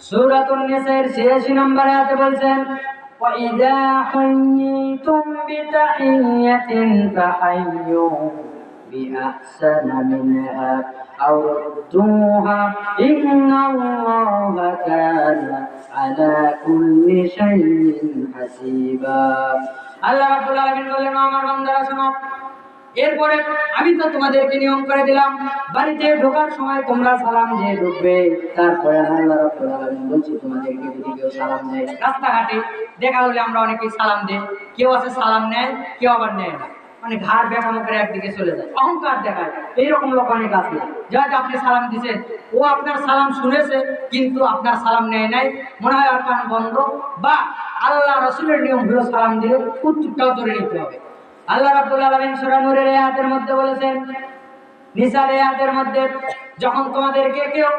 সূরাতুন নিসার 86 নম্বর আয়াতে বলছেন وَإِذَا حُيِّيتُم بِتَحِيَّةٍ فَحَيُّوا بِأَحْسَنَ مِنْهَا أَوْ رُدُّوهَا إِنَّ اللَّهَ كَانَ عَلَى كُلِّ شَيْءٍ حَسِيبًا। আল্লাহ রাব্বুল আলামিন বলেন, আমার বান্দারা শোনো, এরপরে আমি তো তোমাদেরকে নিয়ম করে দিলাম, বাড়িতে ঢোকার সময় তোমরা সালাম দিয়ে ঢুকবে। তারপরে আল্লাহ রাব্বুল আলামিন বলছে, তোমাদেরকে যদি কেউ সালাম দেয়, রাস্তাঘাটে দেখা হলে আমরা অনেকেই সালাম দেই, কেউ আছে সালাম নেয়, কেউ আবার নেয় না, মানে ঘাড় বেঁকানো করে একদিকে চলে যায়, অহংকার দেখায়। এইরকম লোক অনেক আছে, যা আপনি সালাম দিয়েছেন, ও আপনার সালাম শুনেছে কিন্তু আপনার সালাম নেয় নাই, মনে হয় আর কান বন্ধ, বা আল্লাহ রাসূলের নিয়ম হলো সালাম দিলে উত্তরটাও ধরে নিতে হবে। আল্লাহ রাব্বুল আলামিন সূরা নূরের আয়াতের মধ্যে বলেছেন, নিসার আয়াতের মধ্যে, যখন তোমাদেরকে কেউ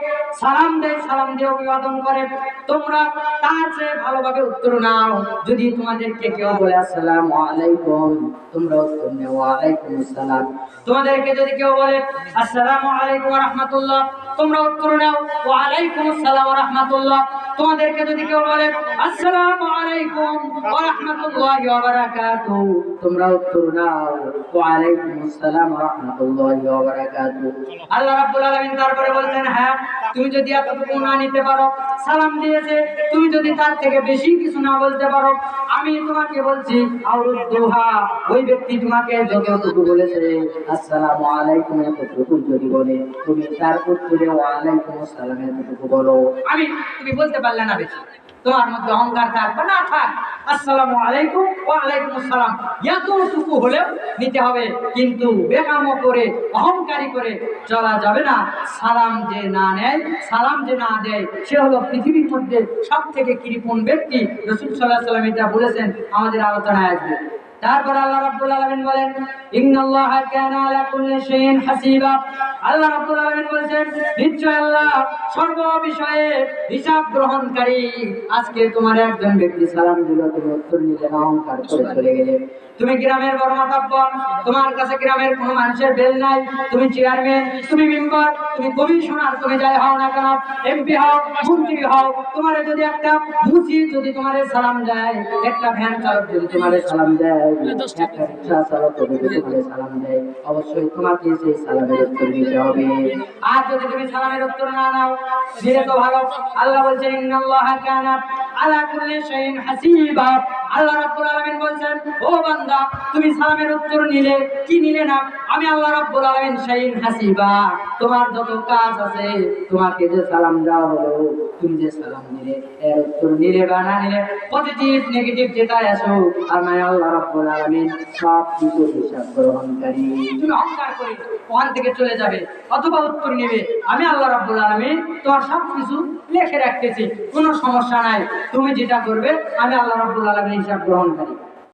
সালাম দেয়, সালাম দিয়ে অভিবাদন করে, তোমরা তার চেয়ে ভালোভাবে উত্তর নাও। যদি তোমাদেরকে কেউ বলে আসসালামু আলাইকুম, তোমরা উত্তর নাও ওয়া আলাইকুম আসসালাম। তোমাদেরকে যদি কেউ বলে আসসালামু আলাইকুম ওয়া রাহমাতুল্লাহ, তোমরা উত্তর নাও ওয়া আলাইকুম আসসালাম ওয়া রাহমাতুল্লাহ। তোমাদেরকে যদি কেউ বলে আসসালামু আলাইকুম ওয়া রাহমাতুল্লাহি ওয়া বারাকাতুহু, তোমরা উত্তর নাও ওয়া আলাইকুম আসসালাম ওয়া রাহমাতুল্লাহি ওয়া বারাকাতুহু। আল্লাহ রাব্বুল আলামিন তারপরে বলছেন, হ্যাঁ, তুমি যদি এতটুকু না নিতে পারো, সালাম দিয়েছে, তুমি যদি তার থেকে বেশি কিছু না বলতে পারো, আমি তোমাকে বলছি আউরুদ্দুহা, ওই ব্যক্তি তোমাকে যতটুকু বলেছে আসসালামু আলাইকুম এতটুকু যদি বলে, তুমি তার উত্তরে ওয়া আলাইকুম আসসালাম এতটুকু বলো। তুমি বলতে পারলে না বেশি, তোমার মধ্যে অহংকার থাকবে না, থাক, আসসালামু আলাইকুম ওয়া আলাইকুম আসসালাম এতটুকু হলেও নিতে হবে, কিন্তু বেকামো করে অহংকারী করে চলা যাবে না। সালাম যে না নেয়, সালাম যে না দেয়, সে হলো পৃথিবীর মধ্যে সব থেকে কৃপণ ব্যক্তি। রাসূল সাল্লাল্লাহু আলাইহি ওয়াসাল্লাম এটা বলেছেন, আমাদের আলোচনায় আসবে। তারপর আল্লাহ রাব্বুল আলামিন বলেন, ইন্নাল্লাহা কানা আলা কুল্লি শাইইন হাসিবা। আল্লাহ রাব্বুল আলামিন বলেন, নিশ্চয় আল্লাহ সর্ব বিষয়ে হিসাব গ্রহণকারী। আজকে তোমার একজন ব্যক্তি সালাম দিল, তুমি উত্তর নিলে না, অহংকার করে চলে গেলে। তুমি গ্রামের বড় মাতাব্বর, তোমার কাছে গ্রামের কোনো মানুষের বেল নাই, তুমি চেয়ারম্যান, তুমি মেম্বার, তুমি কমিশনার, তুমি যাই হও না কেন, এমপি হও, মন্ত্রী হও, তোমার যদি একটা মুচি যদি তোমার সালাম দেয়, একটা ভ্যান চালক যদি তোমার সালাম দেয়, একটা রিক্সা চালক যদি তোমার সালাম দেয়, অবশ্যই তোমাকে সেই সালামের উত্তর দিতে হবে। আর যদি তুমি সালামের উত্তর না নাও, দিলে তো ভালো। আল্লাহ বলছেন, ইন্নাল্লাহা কানা আলা কুল্লি শাইইন হাসিবা। আল্লাহ রাব্বুল আলামিন বলেন, ও বান্দা, তুমি সালামের উত্তর নিলে কি নিলে না, আমি আল্লাহ রাব্বুল আলামিন শাইইন হাসিবা, তোমার যত কাজ আছে, তোমাকে যে সালাম দেওয়া হলো, তুমি যে সালাম নিলে, এর উত্তর নিলে বা না নিলে, পজিটিভ নেগেটিভ যেটাই আসো, আমি আল্লাহ রাব্বুল আলামিন সব কিছু হিসাব গ্রহণকারী। তুমি অহংকার করে ওখান থেকে চলে যাবে অথবা উত্তর নেবে, আমি আল্লাহ রাব্বুল আলামিন তোমার সব কিছু লিখে রাখতেছি, কোনো সমস্যা নাই, তুমি যেটা করবে আমি আল্লাহ রাব্বুল আলামিন হিসাব গ্রহণকারী।